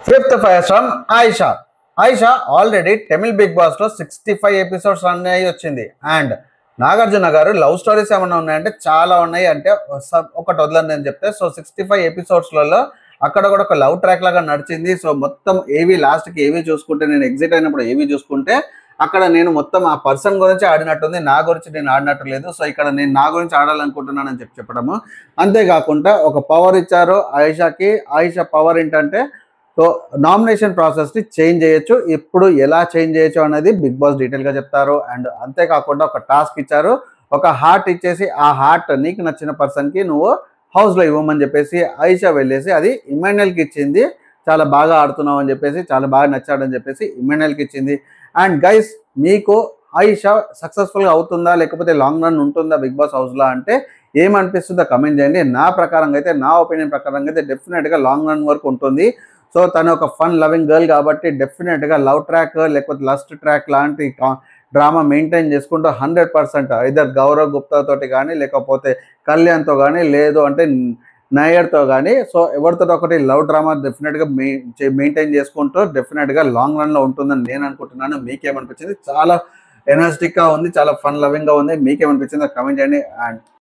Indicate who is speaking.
Speaker 1: Fifth fire from Ayesha. Ayesha already Tamil Bigg Boss లో 65 episodes run అయ్యి వచ్చింది. అండ్ నాగార్జున గారు లవ్ స్టోరీస్ ఏమైనా ఉన్నాయంటే చాలా ఉన్నాయి. అంటే ఒకటి వదలని నేను చెప్తే, సో 65 ఎపిసోడ్స్లలో అక్కడ కూడా ఒక లవ్ ట్రాక్ లాగా నడిచింది. సో మొత్తం ఏవి లాస్ట్కి ఏవి చూసుకుంటే, నేను ఎగ్జిట్ అయినప్పుడు ఏవి చూసుకుంటే అక్కడ నేను మొత్తం ఆ పర్సన్ గురించి ఆడినట్టుంది, నా గురించి నేను ఆడినట్టు లేదు. సో ఇక్కడ నేను నా గురించి ఆడాలనుకుంటున్నానని చెప్పడము. అంతేకాకుండా ఒక పవర్ ఇచ్చారు ఆయిషాకి. ఆయిషా పవర్ ఏంటంటే, సో నామినేషన్ ప్రాసెస్ని చేంజ్ చేయొచ్చు. ఇప్పుడు ఎలా చేంజ్ చేయొచ్చు అనేది బిగ్ బాస్ డీటెయిల్గా చెప్తారు. అండ్ అంతేకాకుండా ఒక టాస్క్ ఇచ్చారు, ఒక హార్ట్ ఇచ్చేసి ఆ హార్ట్ నీకు నచ్చిన పర్సన్కి నువ్వు హౌస్లో ఇవ్వమని చెప్పేసి ఆయిషా వెళ్ళేసి అది ఇమాన్యుయల్కి ఇచ్చింది. చాలా బాగా ఆడుతున్నావు అని చెప్పేసి, చాలా బాగా నచ్చాడని చెప్పేసి ఇమాన్యుయల్కి ఇచ్చింది. అండ్ గైస్, మీకు ఆయిషా సక్సెస్ఫుల్గా అవుతుందా లేకపోతే లాంగ్ రన్ ఉంటుందా బిగ్ బాస్ హౌస్లో అంటే ఏమనిపిస్తుందో కమెంట్ చేయండి. నా ప్రకారంగా అయితే, నా ఒపీనియన్ ప్రకారంగా అయితే డెఫినెట్గా లాంగ్ రన్ వరకు ఉంటుంది. సో తను ఒక ఫన్ లవింగ్ గర్ల్ కాబట్టి డెఫినెట్గా లవ్ ట్రాక్ లేకపోతే లస్ట్ ట్రాక్ లాంటి డ్రామా మెయింటైన్ చేసుకుంటూ 100% ఐదర్ గౌరవ్ గుప్తా తోటి కానీ, లేకపోతే కళ్యాణ్తో కానీ, లేదు అంటే నయర్తో కానీ, సో ఎవరితో ఒకటి లవ్ డ్రామా డెఫినెట్గా మెయింటైన్ చేసుకుంటూ డెఫినెట్గా లాంగ్ రన్లో ఉంటుందని నేను అనుకుంటున్నాను. మీకేమనిపించింది? చాలా ఎనర్జెటిక్గా ఉంది, చాలా ఫన్ లవింగ్గా ఉంది. మీకేమనిపించింది కమెంట్ చేయండి. అండ్